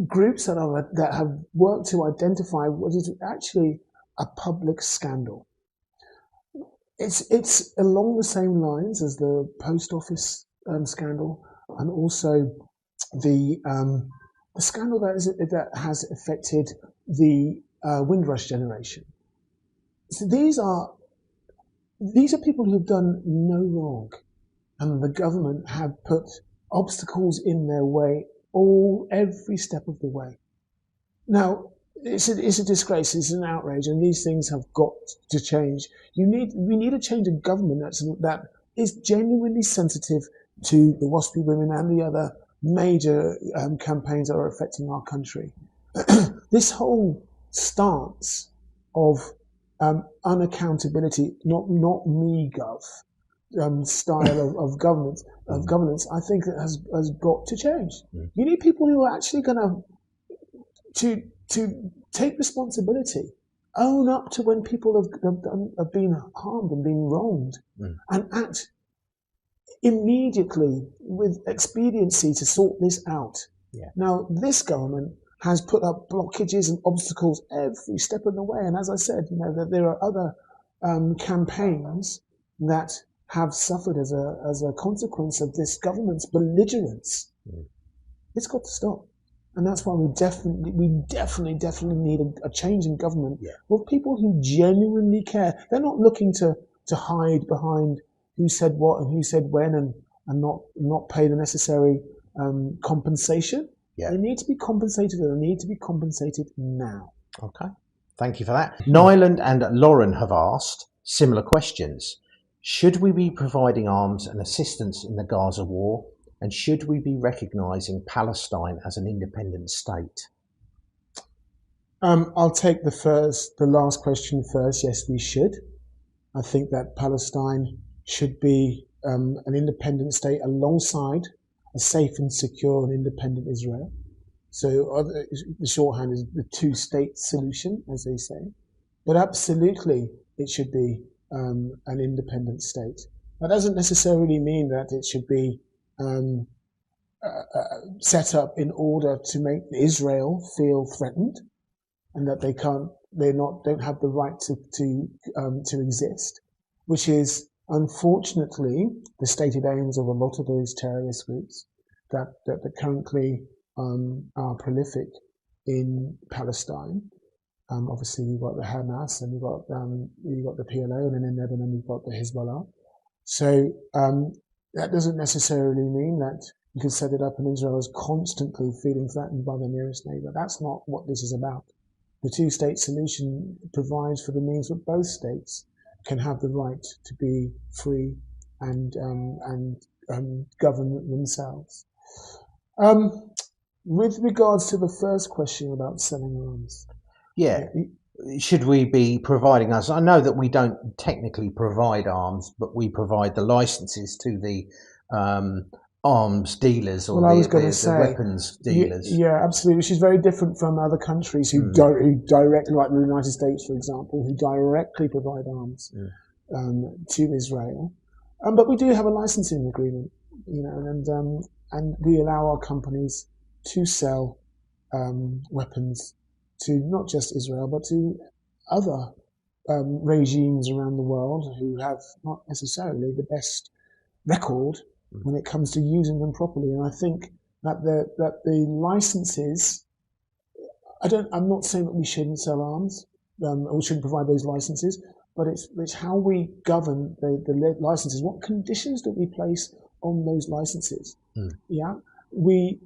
groups that have worked to identify what is actually a public scandal. It's along the same lines as the post office scandal, and also the scandal that has affected the Windrush generation. So these are people who have done no wrong, and the government have put obstacles in their way every step of the way. Now, it's a disgrace, it's an outrage, and these things have got to change. We need a change of government that is genuinely sensitive to the WASPy women and the other major campaigns that are affecting our country. This whole stance of unaccountability, not me gov style of governance, I think that has got to change. You need people who are actually going to take responsibility. Own up to when people have been harmed and been wronged, and act immediately with expediency to sort this out. Yeah. Now, this government has put up blockages and obstacles every step of the way, and as I said, that there are other campaigns that have suffered as a consequence of this government's belligerence. It's got to stop. And that's why we definitely need a change in government with people who genuinely care. They're not looking to hide behind who said what and who said when and not pay the necessary compensation. Yeah. They need to be compensated, and they need to be compensated now. Okay. Thank you for that. Nyland and Lauren have asked similar questions. Should we be providing arms and assistance in the Gaza war? And should we be recognising Palestine as an independent state? I'll take the last question first. Yes, we should. I think that Palestine should be an independent state alongside a safe and secure and independent Israel. So the shorthand is the two-state solution, as they say. But absolutely, it should be an independent state. That doesn't necessarily mean that it should be set up in order to make Israel feel threatened, and that don't have the right to exist, which is unfortunately the stated aims of a lot of those terrorist groups that currently are prolific in Palestine. Obviously, you've got the Hamas, and you've got the PLO, and then in Lebanon you've got the Hezbollah. So that doesn't necessarily mean that you can set it up and Israel is constantly feeling threatened by the nearest neighbor. That's not what this is about. The two-state solution provides for the means that both states can have the right to be free and govern themselves. With regards to the first question about selling arms. Yeah. Should we be providing us? I know that we don't technically provide arms, but we provide the licenses to the arms dealers or the weapons dealers. Yeah, absolutely. Which is very different from other countries who directly, like the United States, for example, who directly provide arms to Israel. But we do have a licensing agreement, and we allow our companies to sell weapons to not just Israel, but to other regimes around the world who have not necessarily the best record when it comes to using them properly. And I think that the licenses, I'm not saying that we shouldn't sell arms, or we shouldn't provide those licenses, but it's how we govern the licenses. What conditions do we place on those licenses? Yeah, we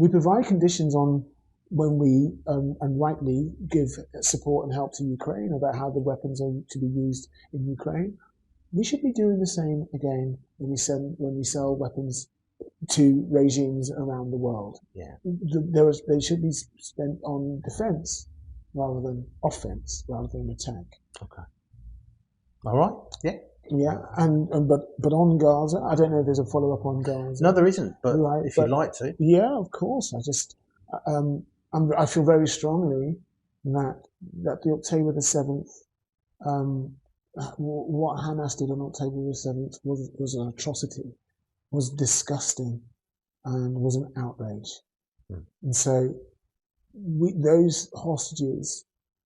provide conditions on when we and rightly give support and help to Ukraine about how the weapons are to be used in Ukraine. We should be doing the same again when we sell weapons to regimes around the world. Yeah, they should be spent on defense rather than offense, rather than attack. Okay. All right. Yeah. Yeah, but on Gaza, I don't know if there's a follow up on Gaza. No, there isn't. But if you'd like to. Yeah, of course. I feel very strongly that the October the 7th, what Hamas did on October the 7th was an atrocity, was disgusting, and was an outrage. And so those hostages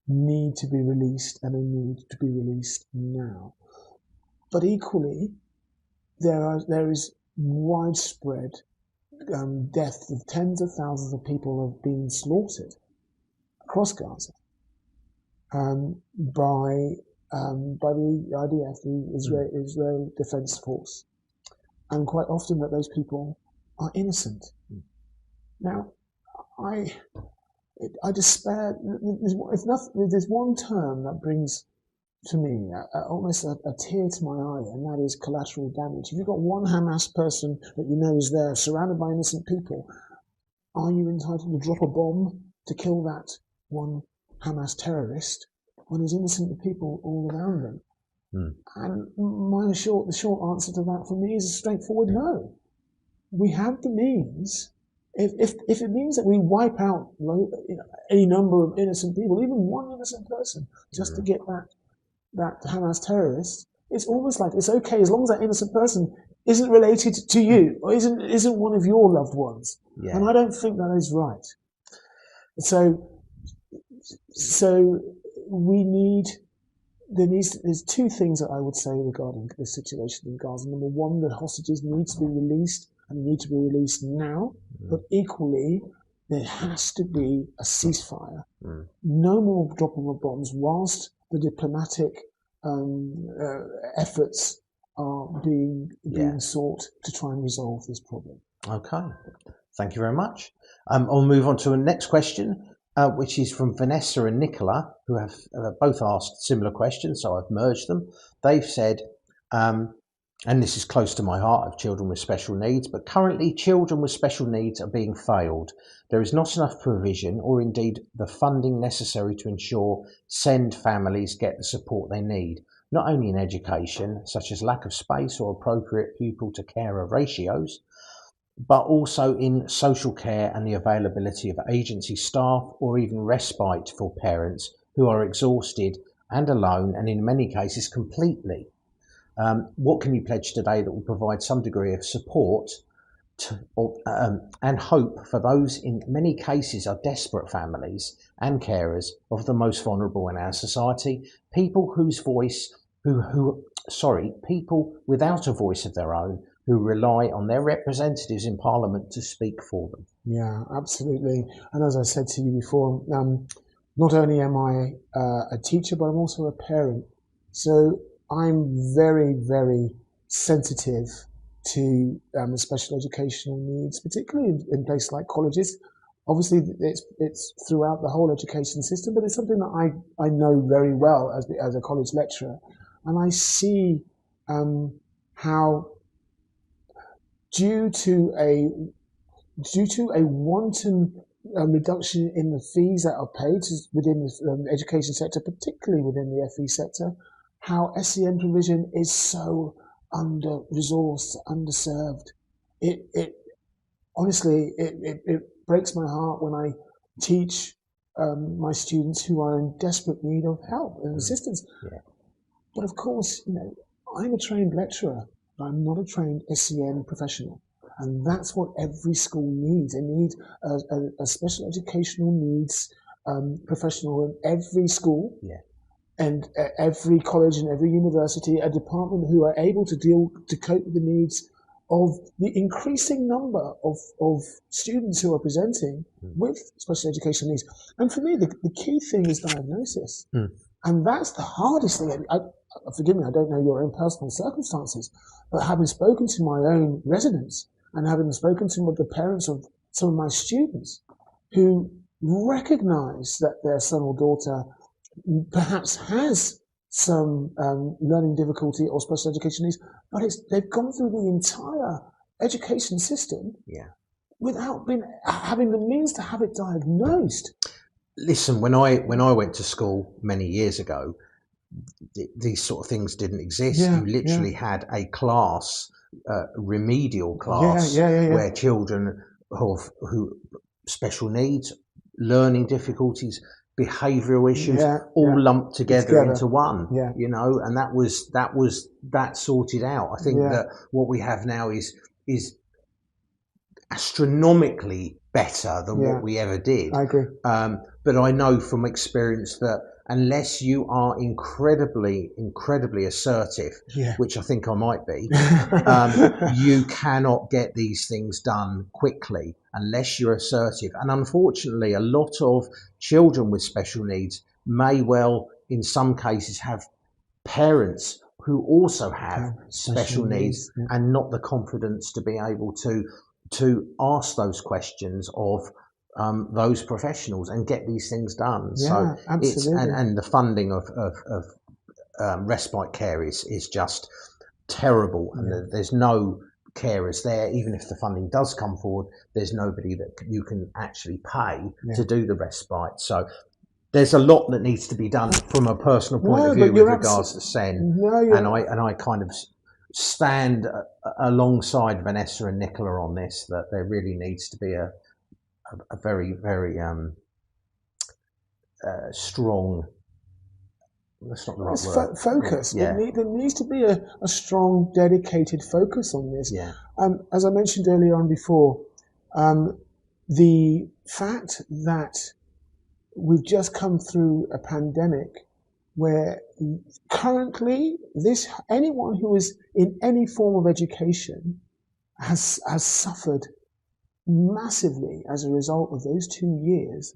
need to be released, and they need to be released now. But equally, there is widespread death of tens of thousands of people have been slaughtered across Gaza by the IDF, the Israel Defense Force, and quite often that those people are innocent. Now, I despair. There's one term that brings to me almost a tear to my eye, and that is collateral damage. If you've got one Hamas person that you know is there, surrounded by innocent people, are you entitled to drop a bomb to kill that one Hamas terrorist when there's innocent people all around them? And the short answer to that for me is a straightforward no. We have the means if it means that we wipe out any number of innocent people, even one innocent person, just to get that Hamas terrorist, it's almost like it's okay as long as that innocent person isn't related to you or isn't one of your loved ones. Yeah. And I don't think that is right. So there's two things that I would say regarding the situation in Gaza. Number one, the hostages need to be released and need to be released now, but equally there has to be a ceasefire. No more dropping of bombs whilst the diplomatic efforts are being sought to try and resolve this problem. Okay, thank you very much. I'll move on to the next question, which is from Vanessa and Nicola, who have both asked similar questions, so I've merged them. They've said, and this is close to my heart, of children with special needs, but currently children with special needs are being failed. There is not enough provision or indeed the funding necessary to ensure SEND families get the support they need, not only in education, such as lack of space or appropriate pupil to carer ratios, but also in social care and the availability of agency staff or even respite for parents who are exhausted and alone and in many cases completely. What can you pledge today that will provide some degree of support and hope for those in many cases are desperate families and carers of the most vulnerable in our society, people whose voice, people without a voice of their own, who rely on their representatives in Parliament to speak for them. Yeah, absolutely. And as I said to you before, not only am I a teacher, but I'm also a parent. So I'm very, very sensitive to special educational needs, particularly in places like colleges. Obviously, it's throughout the whole education system, but it's something that I know very well as a college lecturer. And I see how due to a wanton reduction in the fees that are paid within the education sector, particularly within the FE sector, how SEN provision is so under-resourced, underserved. It honestly breaks my heart when I teach my students who are in desperate need of help and assistance. Yeah. But of course, I'm a trained lecturer. I'm not a trained SEN professional. And that's what every school needs. They need a special educational needs professional in every school and every college and every university, a department who are able to cope with the needs of the increasing number of students who are presenting with special educational needs. And for me, the key thing is diagnosis. And that's the hardest thing. Forgive me, I don't know your own personal circumstances, but having spoken to my own residents and having spoken to the parents of some of my students who recognize that their son or daughter perhaps has some learning difficulty or special education needs, but they've gone through the entire education system without having the means to have it diagnosed. Listen, when I went to school many years ago, these sort of things didn't exist. You literally had a class, remedial class, where children who special needs, learning difficulties, behavioural issues, all lumped together into one. And that sorted out. I think that what we have now is astronomically better than what we ever did. I agree. But I know from experience that unless you are incredibly assertive, which I think I might be, you cannot get these things done quickly unless you're assertive. And unfortunately, a lot of children with special needs may well, in some cases, have parents who also have special needs and not the confidence to be able to ask those questions of those professionals and get these things done. So absolutely. and the funding of respite care is just terrible, and there's no carers there. Even if the funding does come forward, there's nobody that you can actually pay to do the respite. So there's a lot that needs to be done from a personal point of view with regards to SEN, and I kind of stand alongside Vanessa and Nicola on this, that there really needs to be a very, very strong. That's not the right word. Focus. Yeah. There needs to be a strong, dedicated focus on this. Yeah. As I mentioned earlier on before, the fact that we've just come through a pandemic where currently anyone who is in any form of education has suffered massively as a result of those 2 years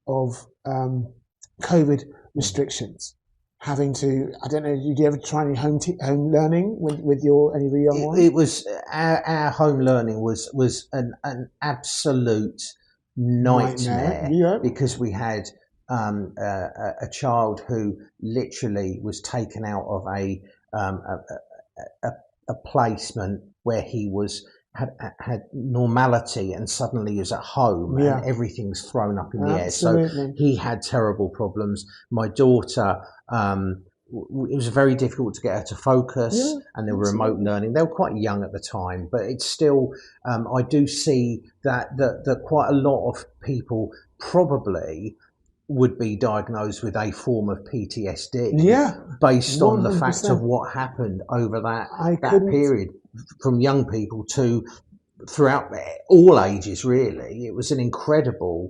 of COVID restrictions. Having to, I don't know, did you ever try any home learning with any of your young ones? It was our home learning was an absolute nightmare. Yeah. Because we had a child who literally was taken out of a placement where he had normality, and suddenly he was at home and everything's thrown up in the air. So he had terrible problems. My daughter, it was very difficult to get her to focus, and there were remote learning. They were quite young at the time, but it's still, I do see that quite a lot of people probably would be diagnosed with a form of PTSD based on 100%. The fact of what happened over that period, from young people to throughout all ages, really. It was an incredible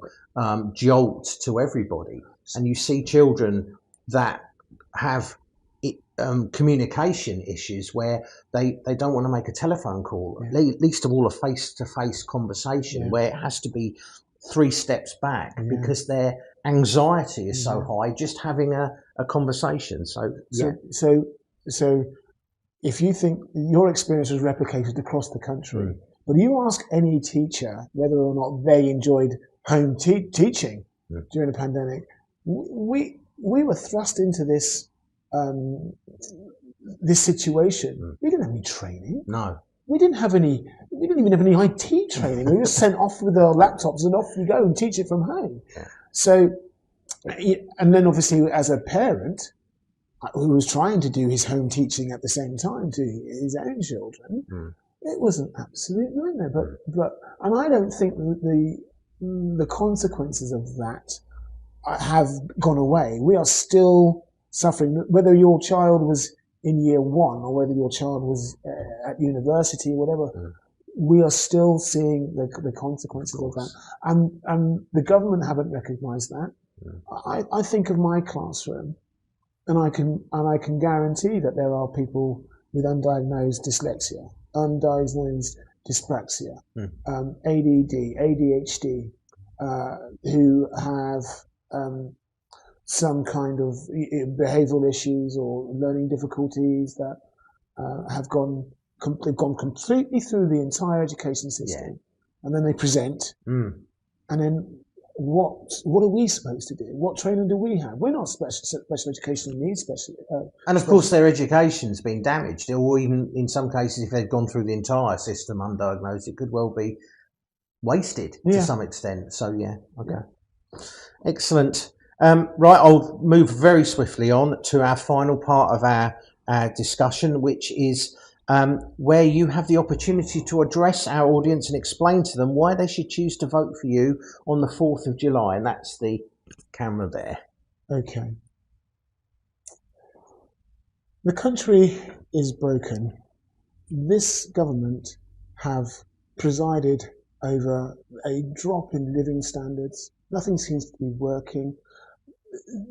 jolt to everybody. And you see children that have communication issues where they don't want to make a telephone call, least of all a face-to-face conversation, where it has to be 3 steps back because their anxiety is so high just having a conversation. So if you think your experience was replicated across the country, but you ask any teacher whether or not they enjoyed home teaching during the pandemic, we were thrust into this situation. We didn't have any training. No. We didn't even have any IT training. We were sent off with our laptops and off you go and teach it from home. Yeah. So, and then obviously as a parent who was trying to do his home teaching at the same time to his own children, it was an absolute nightmare. And I don't think the consequences of that have gone away. We are still suffering, whether your child was in year 1 or whether your child was at university or whatever, we are still seeing the consequences of that. And the government haven't recognised that. I think of my classroom, and I can guarantee that there are people with undiagnosed dyslexia, undiagnosed dyspraxia, ADD, ADHD, who have some kind of behavioural issues or learning difficulties that have gone completely through the entire education system, and then they present, and then what are we supposed to do? What training do we have? We're not special educational needs and of course their education's been damaged, or even in some cases, if they've gone through the entire system undiagnosed, it could well be wasted to some extent. So excellent. Right, I'll move very swiftly on to our final part of our discussion, which is where you have the opportunity to address our audience and explain to them why they should choose to vote for you on the 4th of July. And that's the camera there. Okay. The country is broken. This government have presided over a drop in living standards. Nothing seems to be working.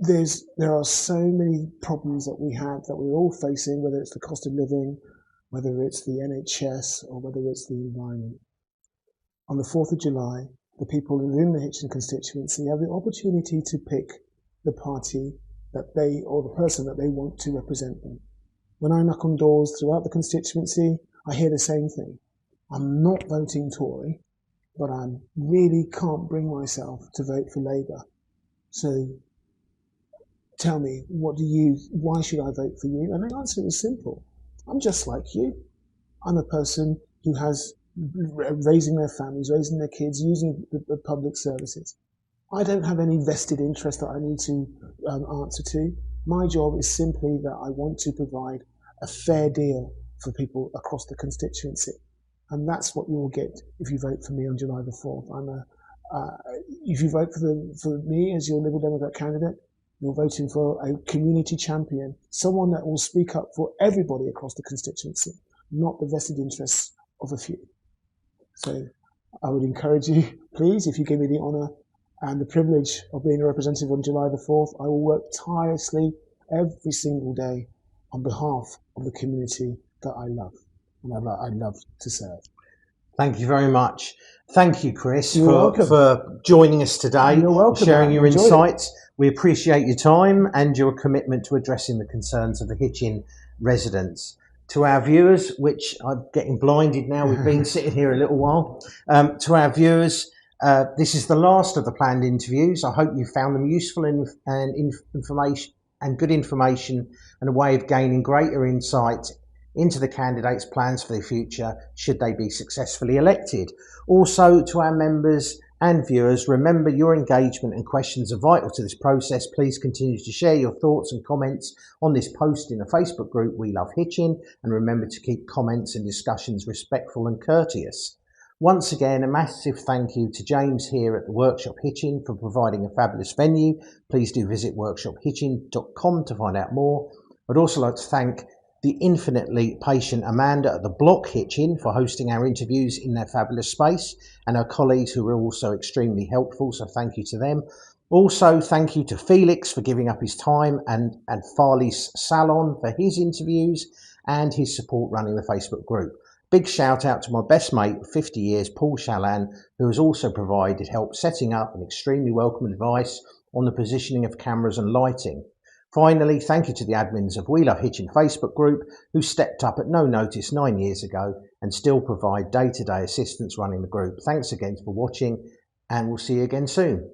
There are so many problems that we have, that we're all facing, whether it's the cost of living, whether it's the NHS, or whether it's the environment. On the 4th of July, the people within the Hitchin constituency have the opportunity to pick the party that they, or the person that they want to represent them. When I knock on doors throughout the constituency, I hear the same thing. I'm not voting Tory, but I really can't bring myself to vote for Labour. So tell me, why should I vote for you? And the answer is simple. I'm just like you. I'm a person who has raising their families, raising their kids, using the public services. I don't have any vested interest that I need to answer to. My job is simply that I want to provide a fair deal for people across the constituency. And that's what you will get if you vote for me on July the 4th. if you vote for me as your Liberal Democrat candidate, you're voting for a community champion, someone that will speak up for everybody across the constituency, not the vested interests of a few. So I would encourage you, please, if you give me the honour and the privilege of being a representative on July the 4th, I will work tirelessly every single day on behalf of the community that I love and I love to serve. Thank you very much. Thank you, Chris, You're welcome. for joining us today, You're welcome, sharing Matt. your Enjoyed insights. We appreciate your time and your commitment to addressing the concerns of the Hitchin residents. To our viewers, which I'm getting blinded now, we've been sitting here a little while. To our viewers, this is the last of the planned interviews. I hope you found them useful and good information and a way of gaining greater insight into the candidates' plans for the future should they be successfully elected. Also, to our members and viewers, remember your engagement and questions are vital to this process. Please continue to share your thoughts and comments on this post in the Facebook group We Love Hitchin, and remember to keep comments and discussions respectful and courteous. Once again, a massive thank you to James here at the Workshop Hitchin for providing a fabulous venue. Please do visit workshophitchin.com to find out more. I'd also like to thank the infinitely patient Amanda at the Block Hitchin for hosting our interviews in their fabulous space, and our colleagues who were also extremely helpful, so thank you to them. Also, thank you to Felix for giving up his time and Farley's Salon for his interviews and his support running the Facebook group. Big shout out to my best mate of 50 years, Paul Chalan, who has also provided help setting up and extremely welcome advice on the positioning of cameras and lighting. Finally, thank you to the admins of We Love Hitchin Facebook group who stepped up at no notice 9 years ago and still provide day-to-day assistance running the group. Thanks again for watching, and we'll see you again soon.